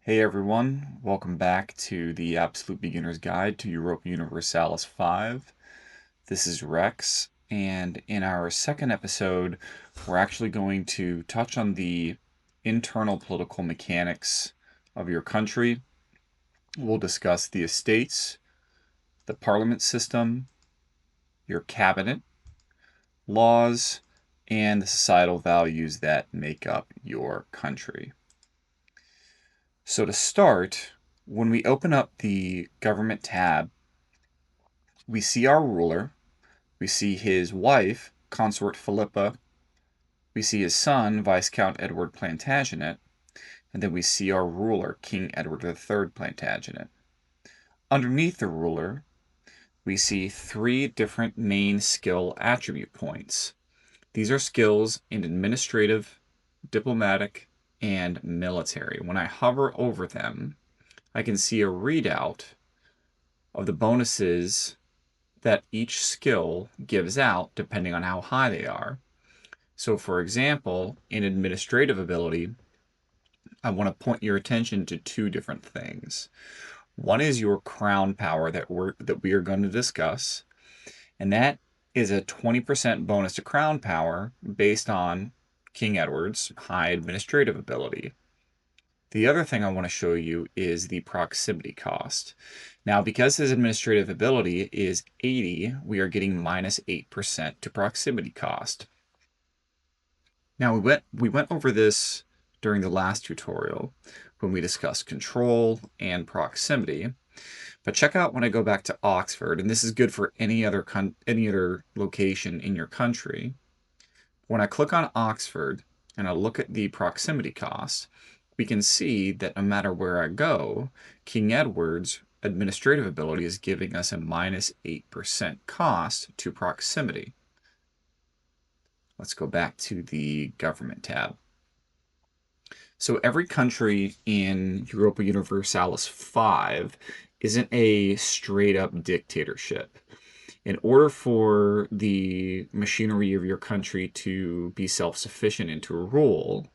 Hey everyone, welcome back to the Absolute Beginner's Guide to Europa Universalis 5. This is Rex, and in our second episode, we're actually going to touch on the internal political mechanics of your country. We'll discuss the estates, the parliament system, your cabinet, laws, and the societal values that make up your country. So to start, when we open up the government tab, we see our ruler, we see his wife, Consort Philippa, we see his son, Viscount Edward Plantagenet, and then we see our ruler, King Edward III Plantagenet. Underneath the ruler, we see three different main skill attribute points. These are skills in administrative, diplomatic, and military. When I hover over them, I can see a readout of the bonuses that each skill gives out depending on how high they are. So for example, in administrative ability, I want to point your attention to two different things. One is your crown power that we are going to discuss, and that is a 20% bonus to crown power based on King Edward's high administrative ability. The other thing I want to show you is the proximity cost. Now, because his administrative ability is 80, we are getting minus 8% to proximity cost. Now, we went over this during the last tutorial when we discussed control and proximity. But check out when I go back to Oxford, and this is good for any other location in your country. When I click on Oxford and I look at the proximity cost, we can see that no matter where I go, King Edward's administrative ability is giving us a minus 8% cost to proximity. Let's go back to the government tab. So every country in Europa Universalis 5 isn't a straight up dictatorship. In order for the machinery of your country to be self-sufficient and to rule,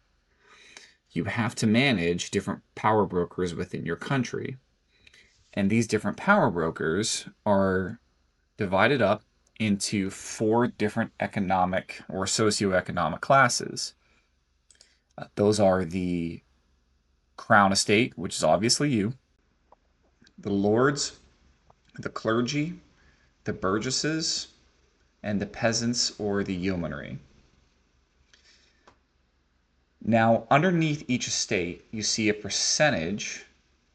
you have to manage different power brokers within your country. And these different power brokers are divided up into four different economic or socioeconomic classes. Those are the crown estate, which is obviously you, the lords, the clergy, the burgesses, and the peasants or the yeomanry. Now, underneath each estate, you see a percentage,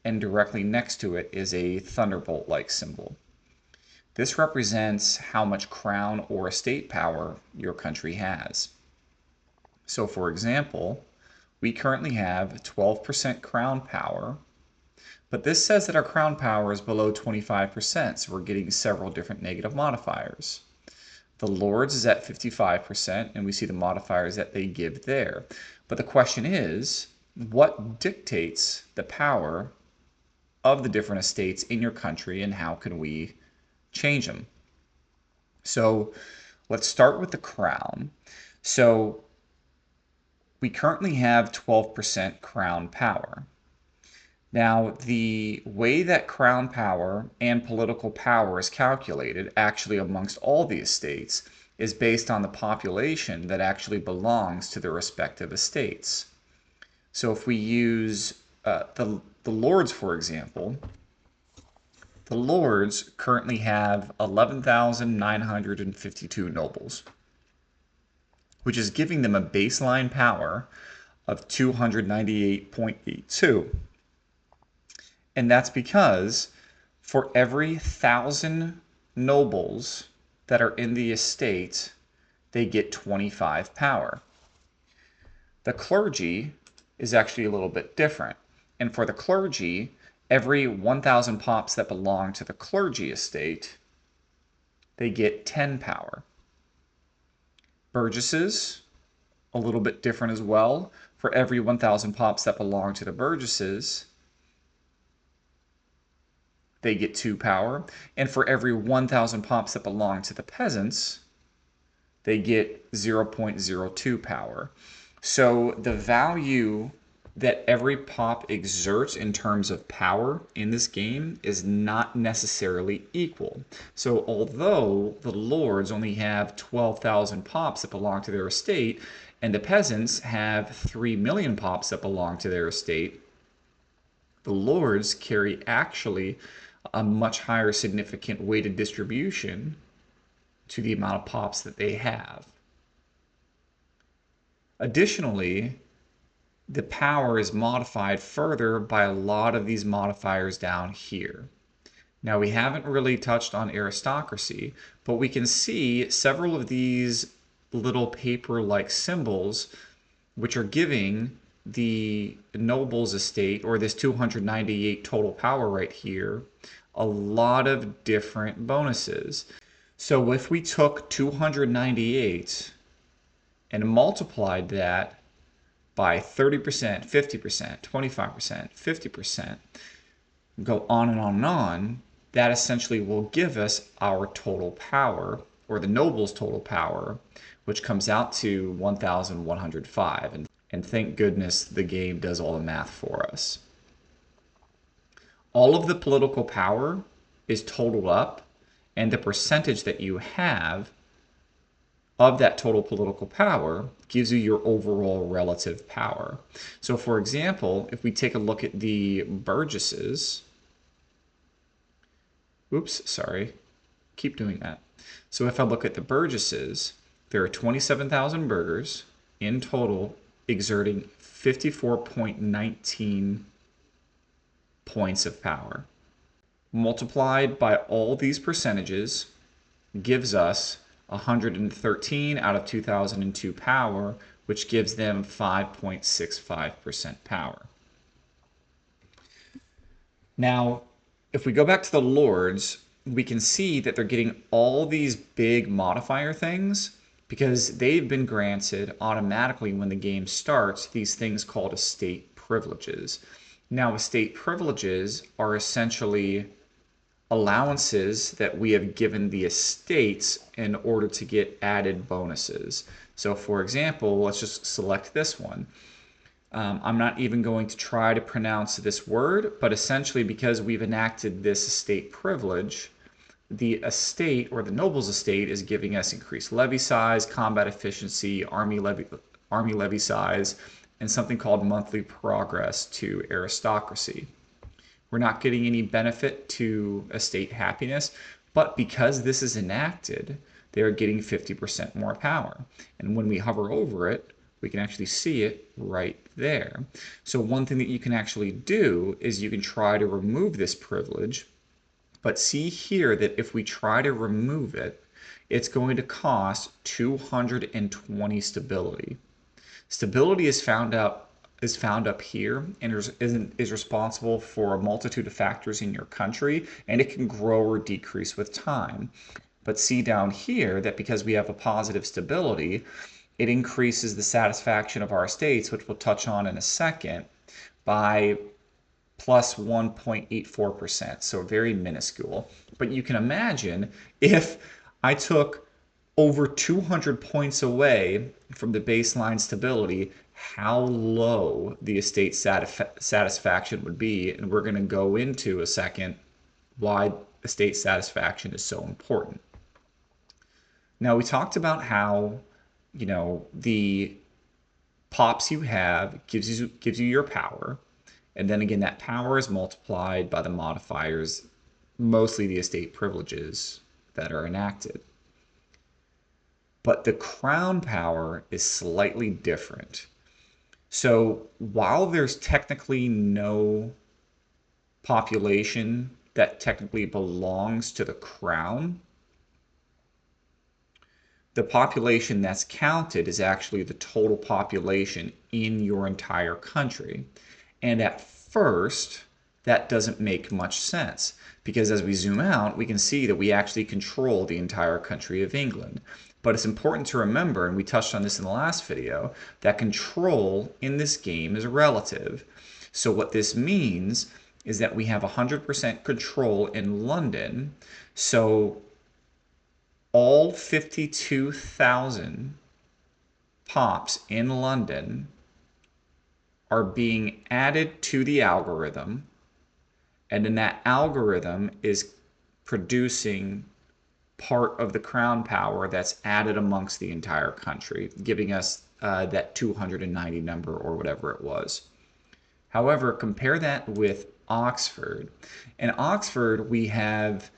and directly next to it is a thunderbolt-like symbol. This represents how much crown or estate power your country has. So, for example, we currently have 12% crown power, but this says that our crown power is below 25%, so we're getting several different negative modifiers. The Lords is at 55%, and we see the modifiers that they give there. But the question is, what dictates the power of the different estates in your country, and how can we change them? So let's start with the crown. So we currently have 12% crown power. Now, the way that crown power and political power is calculated, actually amongst all the estates, is based on the population that actually belongs to the respective estates. So if we use the lords, for example, the lords currently have 11,952 nobles, which is giving them a baseline power of 298.82. And that's because for every 1,000 nobles that are in the estate, they get 25 power. The clergy is actually a little bit different. And for the clergy, every 1,000 pops that belong to the clergy estate, they get 10 power. Burgesses, a little bit different as well. For every 1,000 pops that belong to the burgesses, they get 2 power. And for every 1,000 pops that belong to the peasants, they get 0.02 power. So the value that every pop exerts in terms of power in this game is not necessarily equal. So although the lords only have 12,000 pops that belong to their estate, and the peasants have 3 million pops that belong to their estate, the lords carry actually a much higher significant weighted distribution to the amount of pops that they have. Additionally, the power is modified further by a lot of these modifiers down here. Now, we haven't really touched on aristocracy, but we can see several of these little paper-like symbols which are giving the noble's estate, or this 298 total power right here, a lot of different bonuses. So if we took 298 and multiplied that by 30%, 50%, 25%, 50%, go on and on and on, that essentially will give us our total power, or the noble's total power, which comes out to 1,105. And thank goodness the game does all the math for us. All of the political power is totaled up, and the percentage that you have of that total political power gives you your overall relative power. So for example, if we take a look at the burgesses, keep doing that. So if I look at the burgesses, there are 27,000 burghers in total, exerting 54.19 points of power. Multiplied by all these percentages gives us 113 out of 2002 power, which gives them 5.65% power. Now, if we go back to the lords, we can see that they're getting all these big modifier things because they've been granted automatically when the game starts these things called estate privileges. Now, estate privileges are essentially allowances that we have given the estates in order to get added bonuses. So for example, let's just select this one. I'm not even going to try to pronounce this word, but essentially because we've enacted this estate privilege, the estate, or the noble's estate, is giving us increased levy size, combat efficiency, army levy size, and something called monthly progress to aristocracy. We're not getting any benefit to estate happiness, but because this is enacted, they're getting 50% more power. And when we hover over it, we can actually see it right there. So one thing that you can actually do is you can try to remove this privilege, but see here that if we try to remove it, it's going to cost 220 stability. Stability is found up here and is responsible for a multitude of factors in your country, and it can grow or decrease with time. But see down here that because we have a positive stability, it increases the satisfaction of our estates, which we'll touch on in a second, by plus 1.84%, so very minuscule. But you can imagine if I took over 200 points away from the baseline stability, how low the estate satisfaction would be. And we're going to go into a second why estate satisfaction is so important. Now, we talked about how, the pops you have gives you your power. And then again, that power is multiplied by the modifiers, mostly the estate privileges that are enacted. But the crown power is slightly different. So while there's technically no population that technically belongs to the crown, the population that's counted is actually the total population in your entire country. And at first, that doesn't make much sense because as we zoom out, we can see that we actually control the entire country of England. But it's important to remember, and we touched on this in the last video, that control in this game is relative. So what this means is that we have 100% control in London. So all 52,000 pops in London are being added to the algorithm, and then that algorithm is producing part of the crown power that's added amongst the entire country, giving us that 290 number or whatever it was. However, compare that with Oxford. In Oxford, we have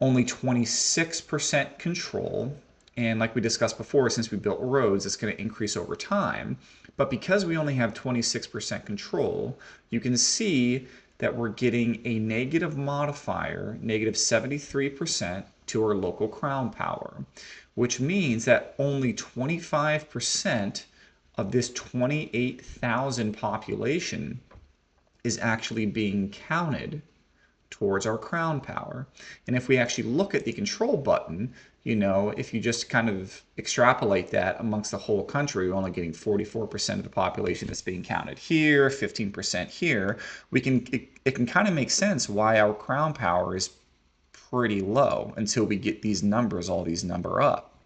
only 26% control. And like we discussed before, since we built roads, it's going to increase over time. But because we only have 26% control, you can see that we're getting a negative modifier, negative 73% to our local crown power, which means that only 25% of this 28,000 population is actually being counted towards our crown power. And if we actually look at the control button, if you just kind of extrapolate that amongst the whole country, we're only getting 44% of the population that's being counted here, 15% here. It can kind of make sense why our crown power is pretty low until we get these numbers, all these number up.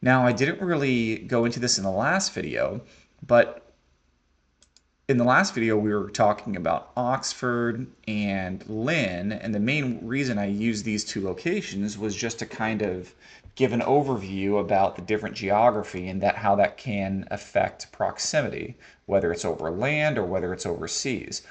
Now, I didn't really go into this in the last video, but in the last video, we were talking about Oxford and Lynn, and the main reason I used these two locations was just to kind of give an overview about the different geography and how that can affect proximity, whether it's over land or whether it's overseas.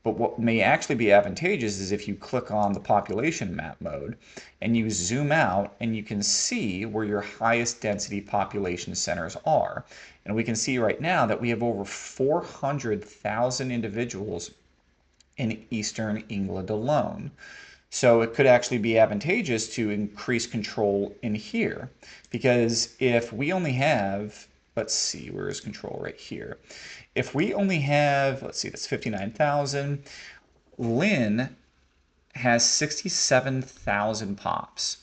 But what may actually be advantageous is if you click on the population map mode and you zoom out, and you can see where your highest density population centers are. And we can see right now that we have over 400,000 individuals in Eastern England alone. So it could actually be advantageous to increase control in here, because if we only have, let's see, where is control? Right here. If we only have, let's see, that's 59,000. Lynn has 67,000 pops,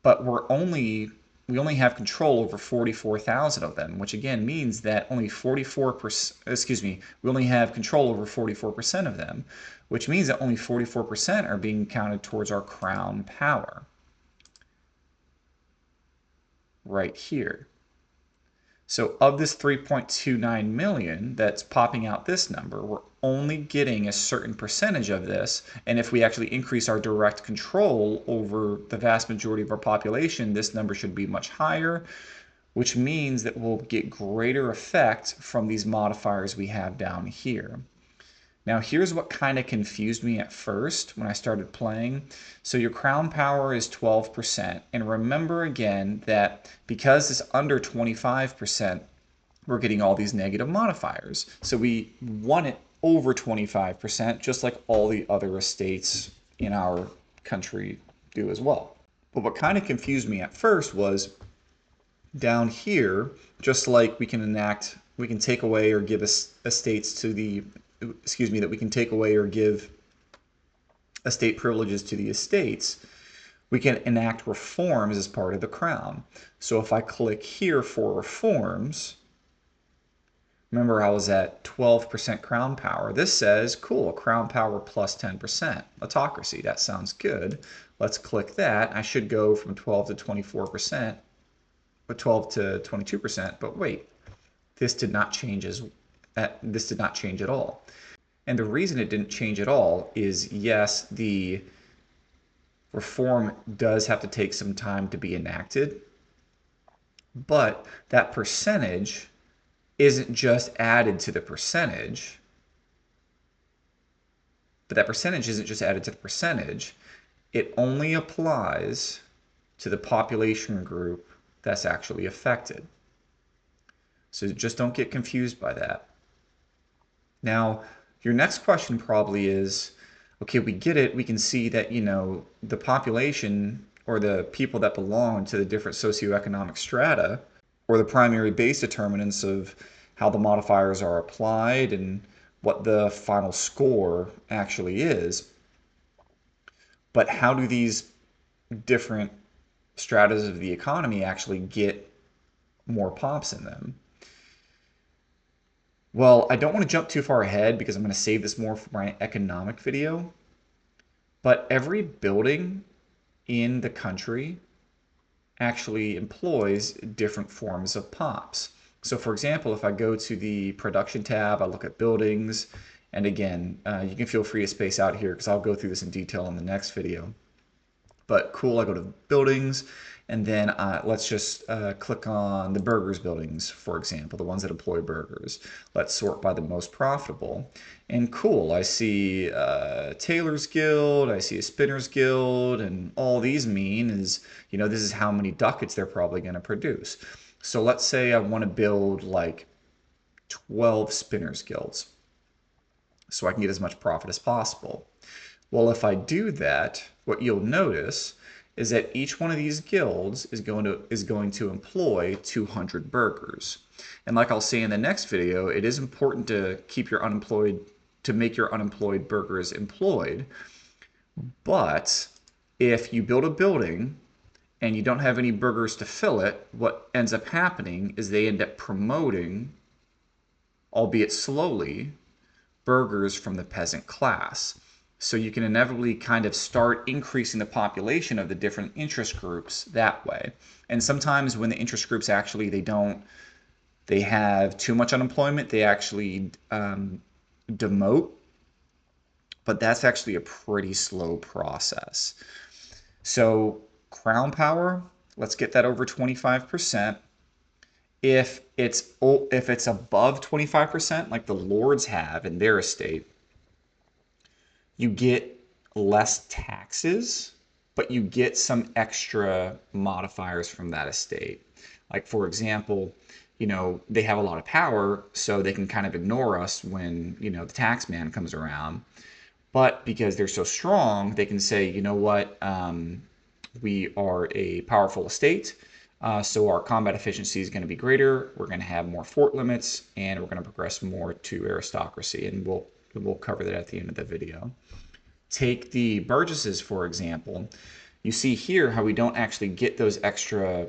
but we only have control over 44,000 of them, which again means that only 44%, we only have control over 44% of them, which means that only 44% are being counted towards our crown power. Right here. So of this 3.29 million that's popping out this number, we're only getting a certain percentage of this. And if we actually increase our direct control over the vast majority of our population, this number should be much higher, which means that we'll get greater effect from these modifiers we have down here. Now here's what kind of confused me at first when I started playing. So your crown power is 12%. And remember again that because it's under 25%, we're getting all these negative modifiers. So we want it over 25%, just like all the other estates in our country do as well. But what kind of confused me at first was down here, just like we can take away or give estates to the that we can take away or give estate privileges to the estates, we can enact reforms as part of the crown. So if I click here for reforms, remember I was at 12% crown power. This says, cool, crown power plus 10%. Autocracy, that sounds good. Let's click that. I should go from 12 to 24%, but 12 to 22%, but wait, this did not change at all. And the reason it didn't change at all is, yes, the reform does have to take some time to be enacted, but that percentage isn't just added to the percentage. But that percentage isn't just added to the percentage. It only applies to the population group that's actually affected. So just don't get confused by that. Now, your next question probably is, okay, we get it. We can see that, the population or the people that belong to the different socioeconomic strata, or the primary base determinants of how the modifiers are applied and what the final score actually is. But how do these different stratas of the economy actually get more pops in them? Well, I don't want to jump too far ahead because I'm going to save this more for my economic video. But every building in the country actually employs different forms of pops. So for example, if I go to the production tab, I look at buildings, and again, you can feel free to space out here because I'll go through this in detail in the next video. But cool, I go to buildings, and then let's just click on the burgers buildings, for example, the ones that employ burgers. Let's sort by the most profitable. And cool, I see Tailor's Guild, I see a Spinner's Guild, and all these mean is, this is how many ducats they're probably going to produce. So let's say I want to build like 12 Spinner's Guilds so I can get as much profit as possible. Well, if I do that, what you'll notice is that each one of these guilds is going to employ 200 burgers. And like I'll say in the next video, it is important to make your unemployed burgers employed. But if you build a building and you don't have any burgers to fill it, what ends up happening is they end up promoting, albeit slowly, burgers from the peasant class. So you can inevitably kind of start increasing the population of the different interest groups that way. And sometimes when the interest groups actually they have too much unemployment, they actually demote. But that's actually a pretty slow process. So crown power, let's get that over 25%. If it's above 25%, like the lords have in their estate, you get less taxes, but you get some extra modifiers from that estate. Like for example, they have a lot of power, so they can kind of ignore us when, the tax man comes around. But because they're so strong, they can say, you know what, we are a powerful estate, so our combat efficiency is going to be greater. We're going to have more fort limits, and we're going to progress more to aristocracy. And we'll cover that at the end of the video. Take the burgesses, for example. You see here how we don't actually get those extra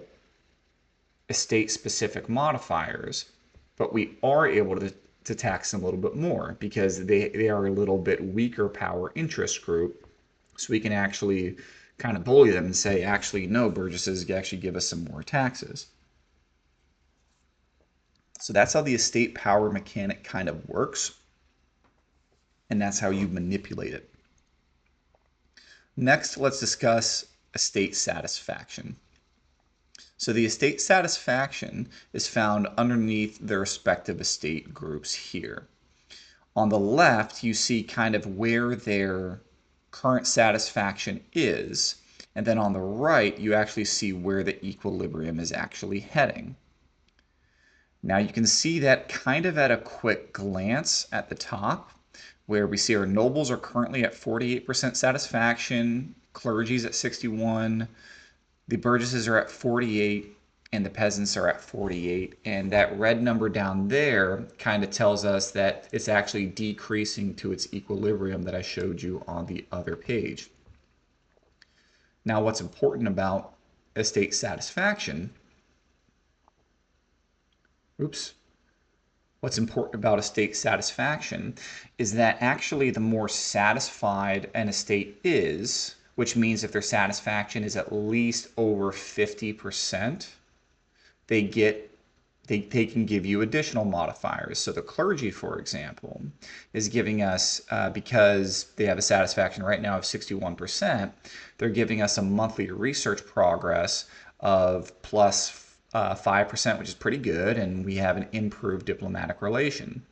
estate-specific modifiers, but we are able to tax them a little bit more because they are a little bit weaker power interest group. So we can actually kind of bully them and say, actually, no, burgesses, actually give us some more taxes. So that's how the estate power mechanic kind of works. And that's how you manipulate it. Next, let's discuss estate satisfaction. So the estate satisfaction is found underneath the respective estate groups here. On the left, you see kind of where their current satisfaction is, and then on the right, you actually see where the equilibrium is actually heading. Now you can see that kind of at a quick glance at the top, where we see our nobles are currently at 48% satisfaction, clergy's at 61, the burgesses are at 48, and the peasants are at 48. And that red number down there kind of tells us that it's actually decreasing to its equilibrium that I showed you on the other page. Now, what's important about estate satisfaction, what's important about estate satisfaction is that actually the more satisfied an estate is, which means if their satisfaction is at least over 50%, they can give you additional modifiers. So the clergy, for example, is giving us, because they have a satisfaction right now of 61%, they're giving us a monthly research progress of plus 5%, which is pretty good, and we have an improved diplomatic relation.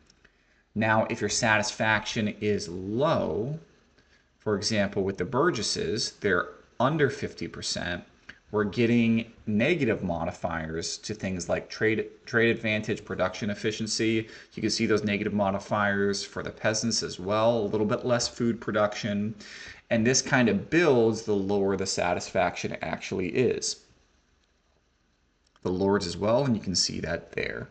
Now, if your satisfaction is low, for example, with the burgesses, they're under 50%, we're getting negative modifiers to things like trade advantage, production efficiency. You can see those negative modifiers for the peasants as well, a little bit less food production. And this kind of builds the lower the satisfaction actually is. The lords as well, and you can see that there.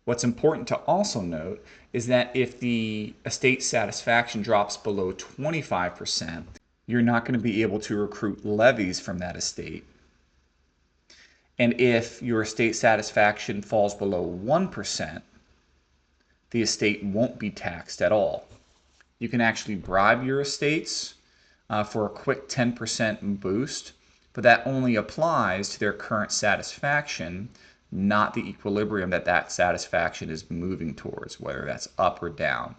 What's important to also note is that if the estate satisfaction drops below 25%, you're not going to be able to recruit levies from that estate. And if your estate satisfaction falls below 1%, the estate won't be taxed at all. You can actually bribe your estates for a quick 10% boost, but that only applies to their current satisfaction, not the equilibrium that satisfaction is moving towards, whether that's up or down.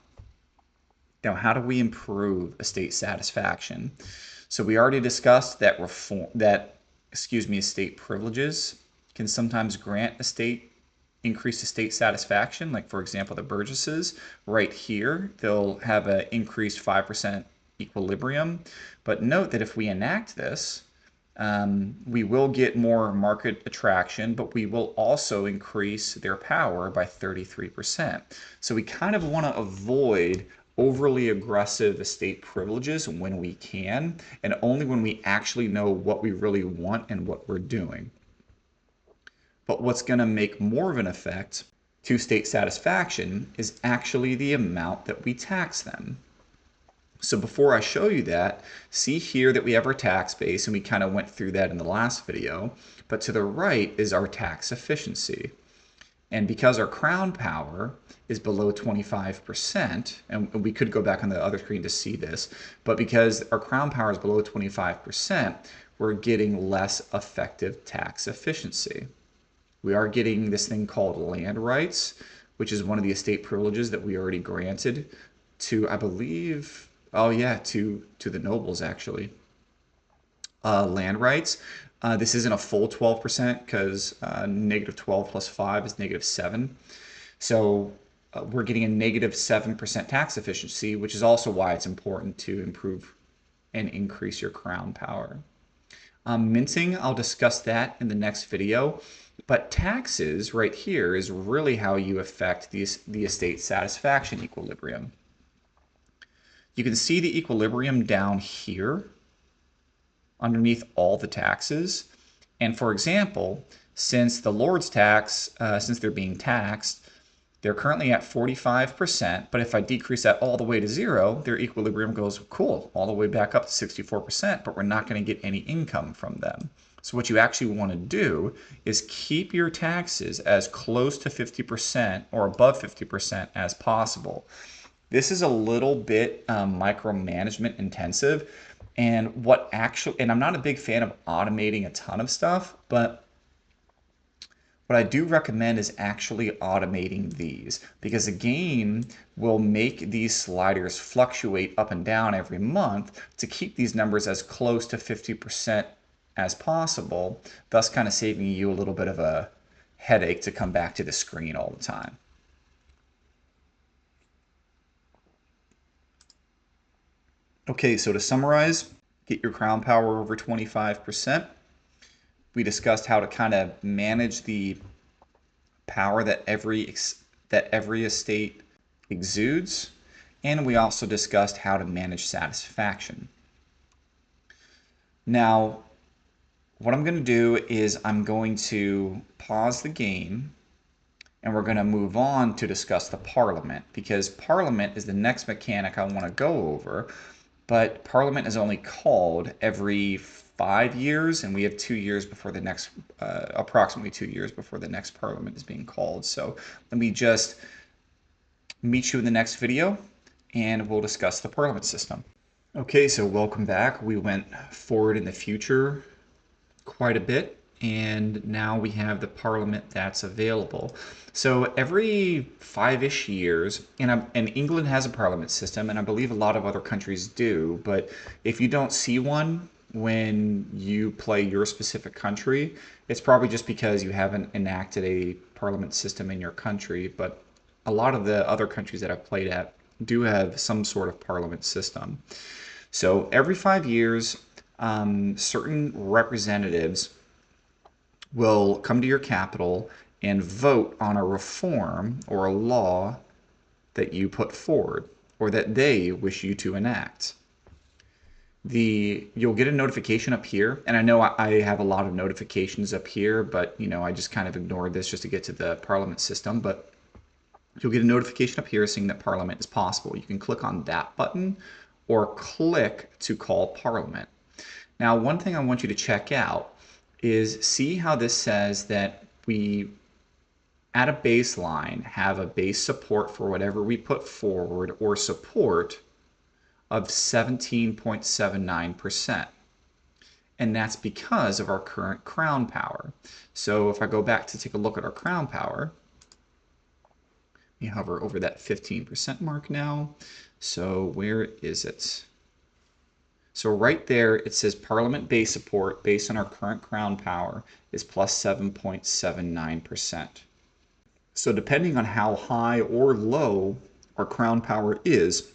Now, how do we improve estate satisfaction? So we already discussed that estate privileges can sometimes grant increased estate satisfaction. Like for example, the Burgesses right here, they'll have an increased 5% equilibrium. But note that if we enact this, we will get more market attraction, but we will also increase their power by 33%. So we kind of want to avoid overly aggressive estate privileges when we can, and only when we actually know what we really want and what we're doing. But what's going to make more of an effect to estate satisfaction is actually the amount that we tax them. So before I show you that, see here that we have our tax base, and we kind of went through that in the last video, but to the right is our tax efficiency. And because our crown power is below 25%, and we could go back on the other screen to see this, but because our crown power is below 25%, we're getting less effective tax efficiency. We are getting this thing called land rights, which is one of the estate privileges that we already granted to, I believe, to the nobles actually. Land rights. This isn't a full 12% because negative 12 plus 5 is negative 7. So we're getting a negative 7% tax efficiency, which is also why it's important to improve and increase your crown power. Minting, I'll discuss that in the next video. But taxes right here is really how you affect the estate satisfaction equilibrium. You can see the equilibrium down here underneath all the taxes. And for example, since the Lord's tax, since they're being taxed, they're currently at 45%, but if I decrease that all the way to 0, their equilibrium goes, cool, all the way back up to 64%, but we're not going to get any income from them. So what you actually want to do is keep your taxes as close to 50% or above 50% as possible. This is a little bit micromanagement intensive, and I'm not a big fan of automating a ton of stuff, but what I do recommend is actually automating these, because the game will make these sliders fluctuate up and down every month to keep these numbers as close to 50% as possible, thus kind of saving you a little bit of a headache to come back to the screen all the time. Okay, so to summarize, get your crown power over 25%. We discussed how to kind of manage the power that every estate exudes, and we also discussed how to manage satisfaction. Now, what I'm going to do is I'm going to pause the game, and we're going to move on to discuss the Parliament, because Parliament is the next mechanic I want to go over. But Parliament is only called every 5 years, and we have 2 years before the next, approximately 2 years before the next Parliament is being called. So let me just meet you in the next video, and we'll discuss the Parliament system. Okay, so welcome back. We went forward in the future quite a bit, and now we have the Parliament that's available. So every 5-ish years, and England has a Parliament system, and I believe a lot of other countries do, but if you don't see one when you play your specific country, it's probably just because you haven't enacted a Parliament system in your country, but a lot of the other countries that I've played at do have some sort of Parliament system. So every 5 years, certain representatives will come to your capital and vote on a reform or a law that you put forward or that they wish you to enact. You'll get a notification up here, and I know I have a lot of notifications up here, but I just kind of ignored this just to get to the Parliament system, but you'll get a notification up here saying that Parliament is possible. You can click on that button or click to call Parliament. Now, one thing I want you to check out is see how this says that we, at a baseline, have a base support for whatever we put forward or support of 17.79%. and that's because of our current crown power. So if I go back to take a look at our crown power, we hover over that 15% mark now. So where is it? So right there, it says Parliament base support based on our current crown power is plus 7.79%. So depending on how high or low our crown power is,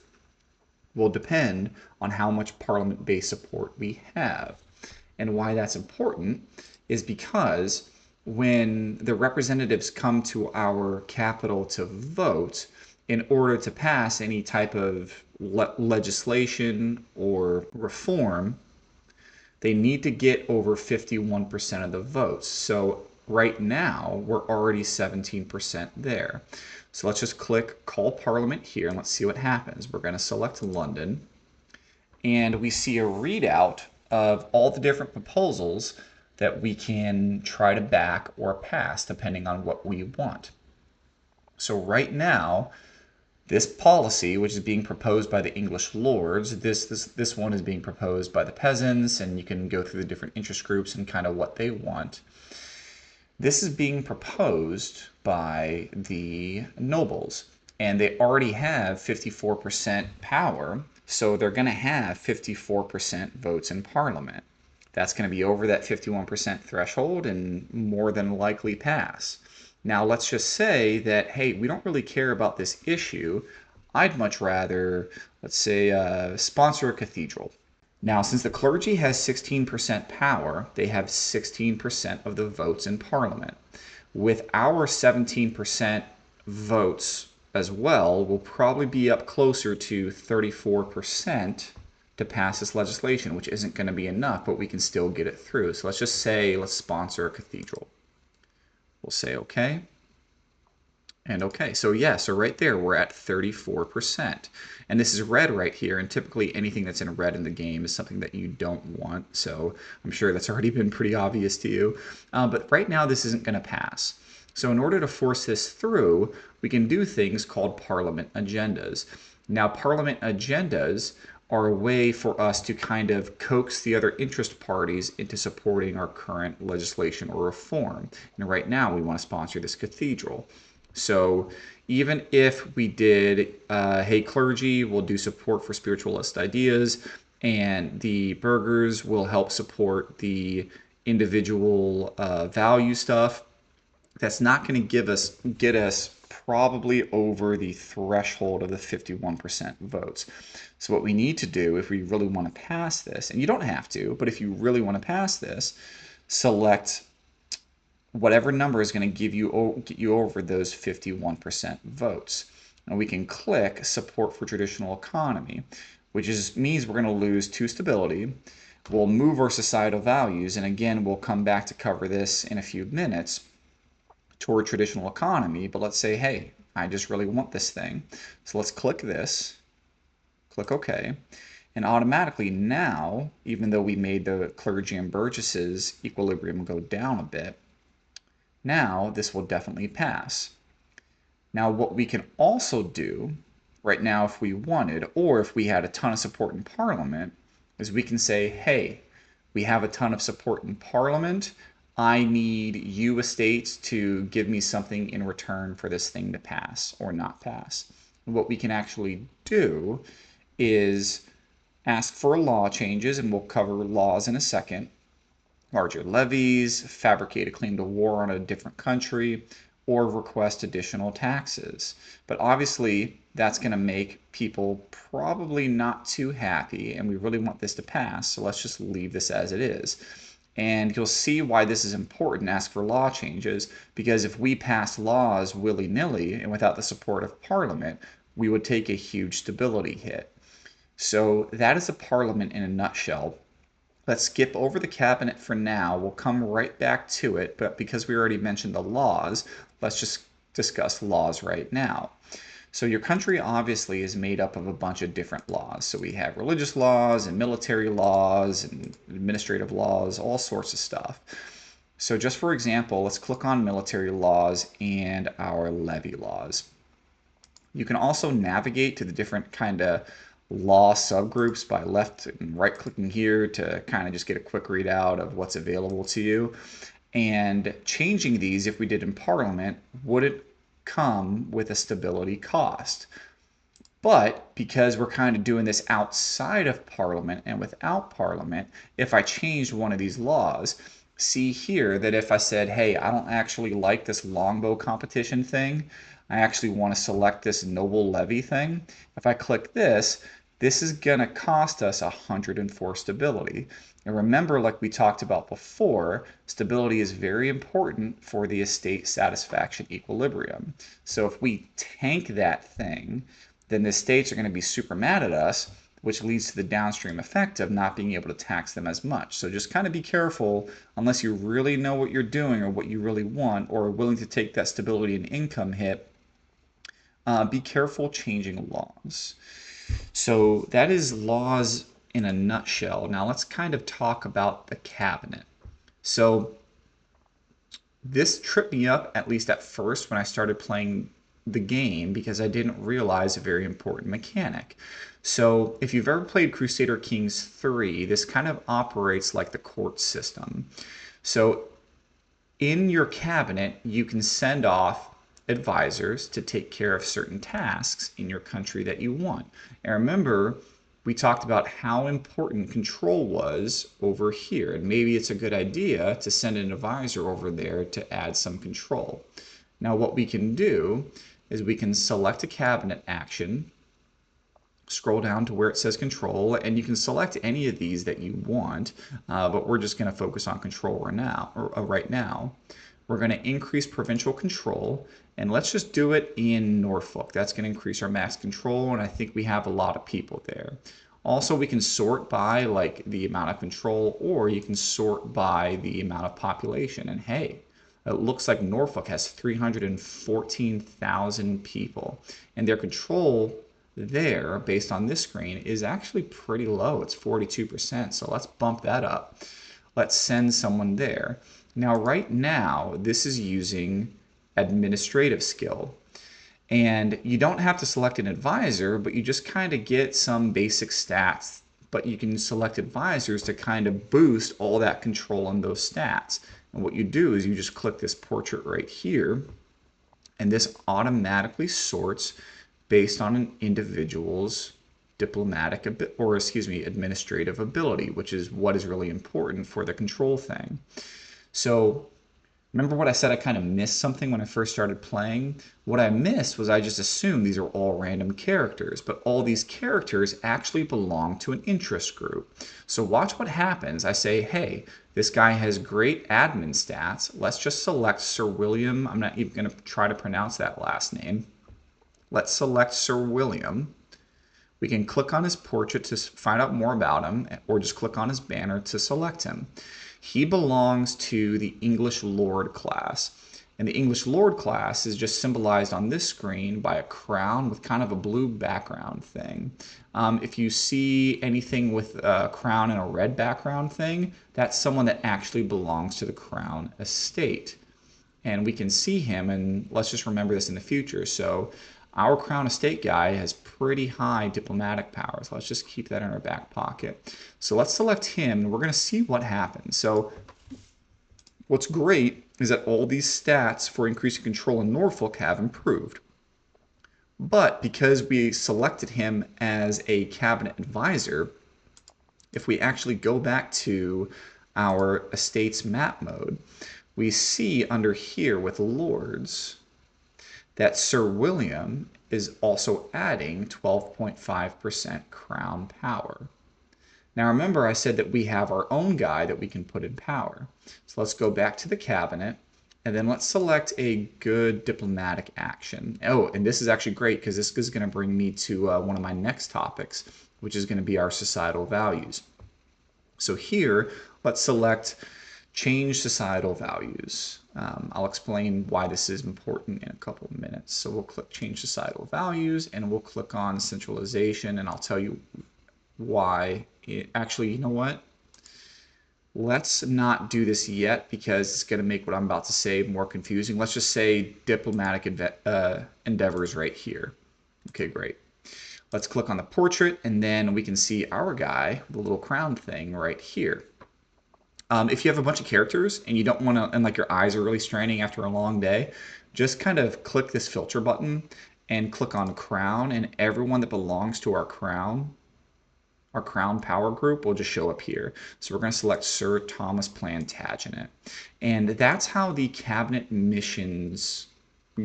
will depend on how much Parliament base support we have. And why that's important is because when the representatives come to our capital to vote, in order to pass any type of legislation or reform, they need to get over 51% of the votes. So right now, we're already 17% there. So let's just click Call Parliament here, and let's see what happens. We're going to select London, and we see a readout of all the different proposals that we can try to back or pass, depending on what we want. So right now, this policy, which is being proposed by the English lords, this one is being proposed by the peasants, and you can go through the different interest groups and kind of what they want. This is being proposed by the nobles, and they already have 54% power, so they're going to have 54% votes in Parliament. That's going to be over that 51% threshold and more than likely pass. Now, let's just say that, hey, we don't really care about this issue. I'd much rather, let's say, sponsor a cathedral. Now, since the clergy has 16% power, they have 16% of the votes in Parliament. With our 17% votes as well, we'll probably be up closer to 34% to pass this legislation, which isn't going to be enough, but we can still get it through. So let's just say, let's sponsor a cathedral. We'll say okay. And okay, so yeah, so right there we're at 34%. And this is red right here, and typically anything that's in red in the game is something that you don't want, so I'm sure that's already been pretty obvious to you. But right now this isn't going to pass. So in order to force this through, we can do things called Parliament agendas. Now, Parliament agendas are a way for us to kind of coax the other interest parties into supporting our current legislation or reform. And right now we want to sponsor this cathedral. So even if we did, hey, clergy will do support for spiritualist ideas, and the burghers will help support the individual value stuff, that's not going to get us probably over the threshold of the 51% votes. So what we need to do if we really want to pass this, and you don't have to, but if you really want to pass this, select whatever number is going to get you over those 51% votes. And we can click support for traditional economy, which means we're going to lose 2 stability. We'll move our societal values, and again, we'll come back to cover this in a few minutes, toward traditional economy. But let's say, hey, I just really want this thing. So let's click this, click OK. And automatically now, even though we made the clergy and burgesses equilibrium go down a bit, now this will definitely pass. Now what we can also do right now if we wanted, or if we had a ton of support in Parliament, is we can say, hey, we have a ton of support in Parliament. I need you estates to give me something in return for this thing to pass or not pass. And what we can actually do is ask for law changes, and we'll cover laws in a second. Larger levies, fabricate a claim to war on a different country, or request additional taxes. But obviously, that's going to make people probably not too happy, and we really want this to pass, so let's just leave this as it is. And you'll see why this is important, ask for law changes, because if we pass laws willy-nilly and without the support of Parliament, we would take a huge stability hit. So that is a Parliament in a nutshell. Let's skip over the cabinet for now. We'll come right back to it, but because we already mentioned the laws, let's just discuss laws right now. So your country obviously is made up of a bunch of different laws. So we have religious laws and military laws and administrative laws, all sorts of stuff. So just for example, let's click on military laws and our levy laws. You can also navigate to the different kind of law subgroups by left and right clicking here to kind of just get a quick readout of what's available to you. And changing these, if we did in Parliament, would it come with a stability cost? But because we're kind of doing this outside of Parliament and without Parliament, if I changed one of these laws, see here that if I said, hey, I don't actually like this longbow competition thing, I actually want to select this noble levy thing. If I click this is going to cost us 104 stability. And remember, like we talked about before, stability is very important for the estate satisfaction equilibrium. So if we tank that thing, then the states are going to be super mad at us, which leads to the downstream effect of not being able to tax them as much. So just kind of be careful, unless you really know what you're doing or what you really want, or are willing to take that stability and income hit, be careful changing laws. So that is laws in a nutshell. Now let's kind of talk about the cabinet. So this tripped me up, at least at first, when I started playing the game, because I didn't realize a very important mechanic. So if you've ever played Crusader Kings 3, this kind of operates like the court system. So in your cabinet, you can send off advisors to take care of certain tasks in your country that you want. And remember, we talked about how important control was over here. And maybe it's a good idea to send an advisor over there to add some control. Now, what we can do is we can select a cabinet action, scroll down to where it says control, and you can select any of these that you want, but we're just going to focus on control right now. We're going to increase provincial control, and let's just do it in Norfolk. That's going to increase our max control, and I think we have a lot of people there. Also, we can sort by like the amount of control, or you can sort by the amount of population. And hey, it looks like Norfolk has 314,000 people, and their control there, based on this screen, is actually pretty low. It's 42%, so let's bump that up. Let's send someone there. Now, right now, this is using administrative skill. And you don't have to select an advisor, but you just kind of get some basic stats. But you can select advisors to kind of boost all that control on those stats. And what you do is you just click this portrait right here, and this automatically sorts based on an individual's administrative ability, which is what is really important for the control thing. So remember what I said, I kind of missed something when I first started playing? What I missed was I just assumed these are all random characters, but all these characters actually belong to an interest group. So watch what happens. I say, hey, this guy has great admin stats. Let's just select Sir William. I'm not even going to try to pronounce that last name. Let's select Sir William. We can click on his portrait to find out more about him, or just click on his banner to select him. He belongs to the English Lord class. And the English Lord class is just symbolized on this screen by a crown with kind of a blue background thing. If you see anything with a crown and a red background thing, that's someone that actually belongs to the crown estate. And we can see him, and let's just remember this in the future. So our crown estate guy has pretty high diplomatic powers. Let's just keep that in our back pocket. So let's select him, and we're going to see what happens. So what's great is that all these stats for increasing control in Norfolk have improved. But because we selected him as a cabinet advisor, if we actually go back to our estates map mode, we see under here with lords that Sir William is also adding 12.5% crown power. Now remember, I said that we have our own guy that we can put in power. So let's go back to the cabinet, and then let's select a good diplomatic action. Oh, and this is actually great because this is going to bring me to one of my next topics, which is going to be our societal values. So here, let's select change societal values. I'll explain why this is important in a couple of minutes. So we'll click change societal values, and we'll click on centralization, and I'll tell you why. Actually, you know what? Let's not do this yet because it's going to make what I'm about to say more confusing. Let's just say diplomatic endeavors right here. Okay, great. Let's click on the portrait, and then we can see our guy, the little crown thing right here. If you have a bunch of characters and you don't want to, and like your eyes are really straining after a long day, just kind of click this filter button and click on crown, and everyone that belongs to our crown power group will just show up here. So we're going to select Sir Thomas Plantagenet. And that's how the cabinet missions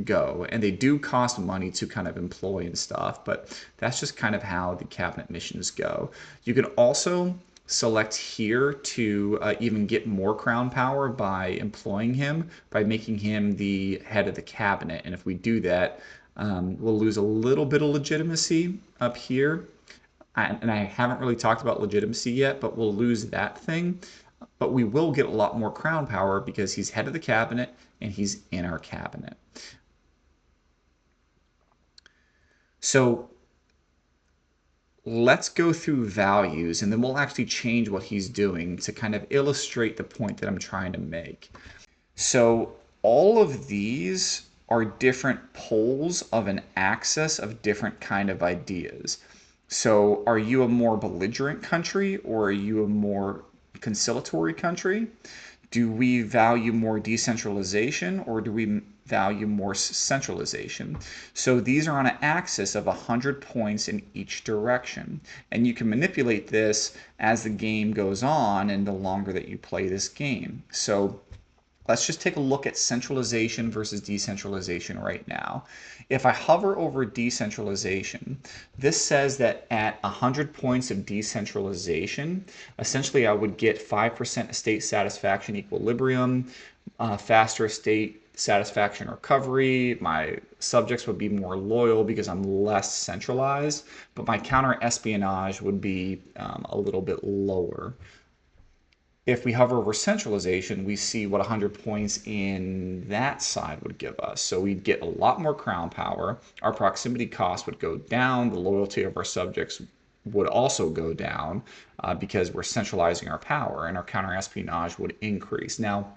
go. And they do cost money to kind of employ and stuff, but that's just kind of how the cabinet missions go. You can also select here to even get more crown power by employing him, by making him the head of the cabinet. And if we do that, we'll lose a little bit of legitimacy up here. And I haven't really talked about legitimacy yet, but we'll lose that thing. But we will get a lot more crown power because he's head of the cabinet and he's in our cabinet. So let's go through values, and then we'll actually change what he's doing to kind of illustrate the point that I'm trying to make. So all of these are different poles of an axis of different kind of ideas. So are you a more belligerent country, or are you a more conciliatory country? Do we value more decentralization, or do we value more centralization? So these are on an axis of 100 points in each direction. And you can manipulate this as the game goes on and the longer that you play this game. So let's just take a look at centralization versus decentralization right now. If I hover over decentralization, this says that at 100 points of decentralization, essentially I would get 5% estate satisfaction equilibrium, faster estate satisfaction recovery, my subjects would be more loyal because I'm less centralized, but my counter espionage would be a little bit lower. If we hover over centralization, we see what 100 points in that side would give us. So we'd get a lot more crown power. Our proximity cost would go down. The loyalty of our subjects would also go down because we're centralizing our power, and our counter-espionage would increase. Now,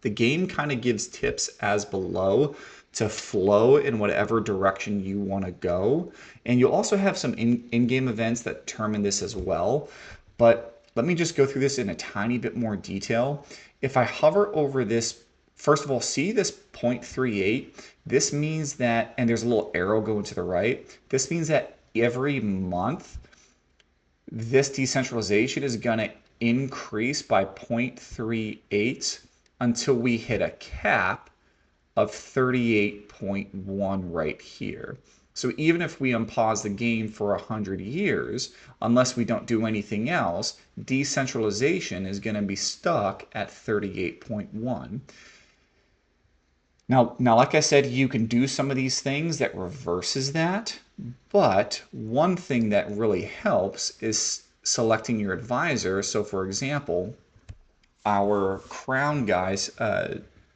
the game kind of gives tips as below to flow in whatever direction you want to go. And you'll also have some in-game events that determine this as well. But let me just go through this in a tiny bit more detail. If I hover over this, first of all, see this 0.38? This means that, and there's a little arrow going to the right, this means that every month, this decentralization is going to increase by 0.38 until we hit a cap of 38.1 right here. So even if we unpause the game for 100 years, unless we don't do anything else, decentralization is going to be stuck at 38.1. Now, like I said, you can do some of these things that reverses that, but one thing that really helps is selecting your advisor. So for example, our crown guys,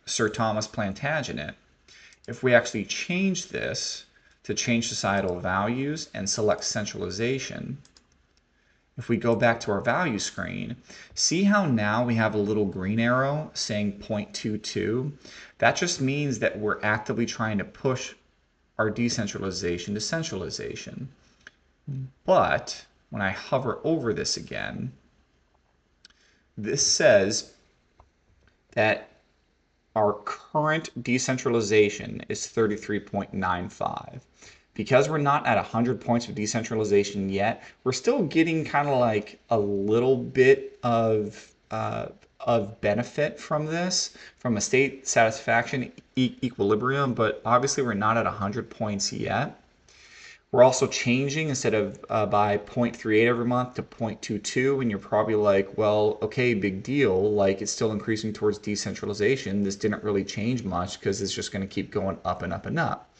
Sir Thomas Plantagenet, if we actually change this to change societal values and select centralization, if we go back to our value screen, see how now we have a little green arrow saying 0.22? That just means that we're actively trying to push our decentralization to centralization. But when I hover over this again, this says that our current decentralization is 33.95. Because we're not at 100 points of decentralization yet, we're still getting kind of like a little bit of benefit from this, from a state satisfaction equilibrium, but obviously we're not at 100 points yet. We're also changing instead of by 0.38 every month to 0.22, and you're probably like, well, okay, big deal. Like, it's still increasing towards decentralization. This didn't really change much because it's just going to keep going up and up and up.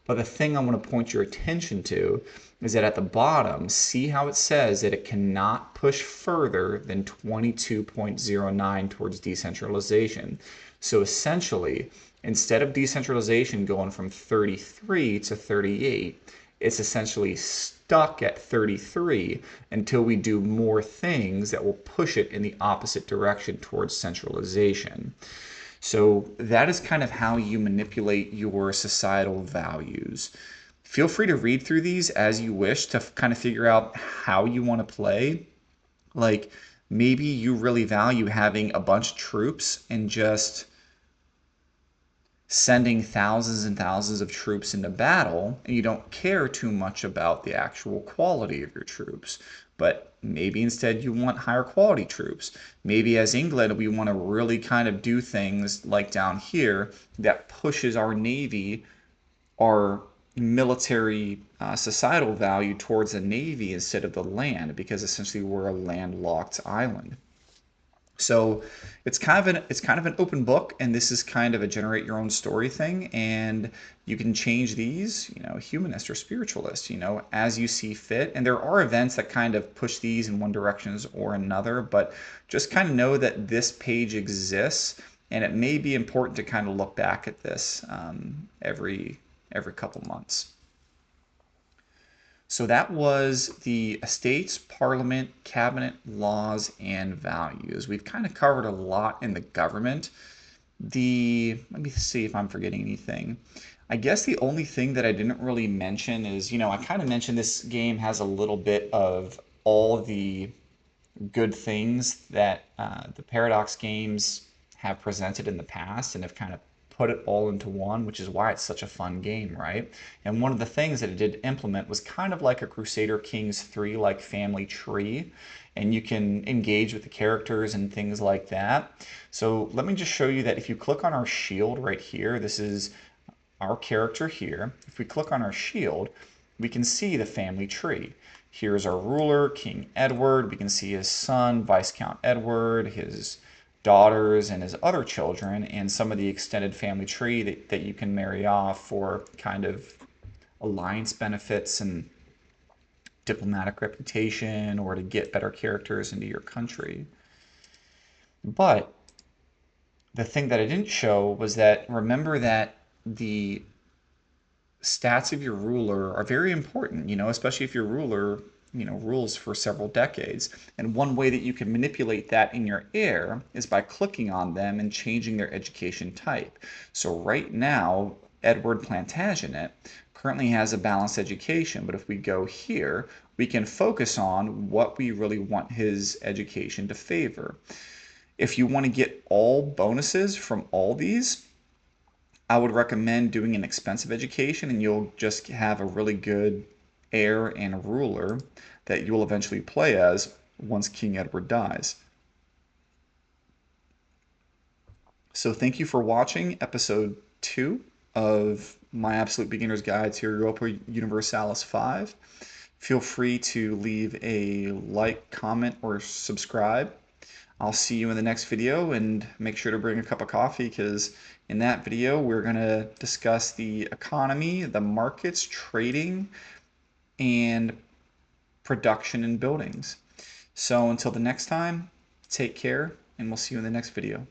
But the thing I want to point your attention to is that at the bottom, see how it says that it cannot push further than 22.09 towards decentralization. So essentially, instead of decentralization going from 33 to 38, it's essentially stuck at 33 until we do more things that will push it in the opposite direction towards centralization. So that is kind of how you manipulate your societal values. Feel free to read through these as you wish to kind of figure out how you want to play. Like maybe you really value having a bunch of troops and just sending thousands and thousands of troops into battle, and you don't care too much about the actual quality of your troops. But maybe instead you want higher quality troops. Maybe as England, we want to really kind of do things like down here that pushes our navy, our military societal value towards the navy instead of the land, because essentially we're a landlocked island. So it's kind of an open book, and this is kind of a generate your own story thing, and you can change these, humanist or spiritualist, as you see fit. And there are events that kind of push these in one direction or another, but just kind of know that this page exists, and it may be important to kind of look back at this every couple months. So that was the estates, parliament, cabinet, laws, and values. We've kind of covered a lot in the government. Let me see if I'm forgetting anything. I guess the only thing that I didn't really mention is, I kind of mentioned this game has a little bit of all the good things that the Paradox games have presented in the past and have kind of put it all into one, which is why it's such a fun game, right? And one of the things that it did implement was kind of like a Crusader Kings 3 like family tree, and you can engage with the characters and things like that. So let me just show you that if you click on our shield right here, this is our character here. If we click on our shield, we can see the family tree. Here's our ruler, King Edward. We can see his son, Viscount Edward, his daughters, and his other children, and some of the extended family tree that you can marry off for kind of alliance benefits and diplomatic reputation or to get better characters into your country. But the thing that I didn't show was that remember that the stats of your ruler are very important, especially if your ruler, rules for several decades. And one way that you can manipulate that in your heir is by clicking on them and changing their education type. So right now, Edward Plantagenet currently has a balanced education, but if we go here, we can focus on what we really want his education to favor. If you want to get all bonuses from all these, I would recommend doing an expensive education, and you'll just have a really good heir and ruler that you will eventually play as once King Edward dies. So thank you for watching episode 2 of my Absolute Beginner's Guide to Europa Universalis 5. Feel free to leave a like, comment, or subscribe. I'll see you in the next video, and make sure to bring a cup of coffee, because in that video we're going to discuss the economy, the markets, trading, and production in buildings. So until the next time, take care, and we'll see you in the next video.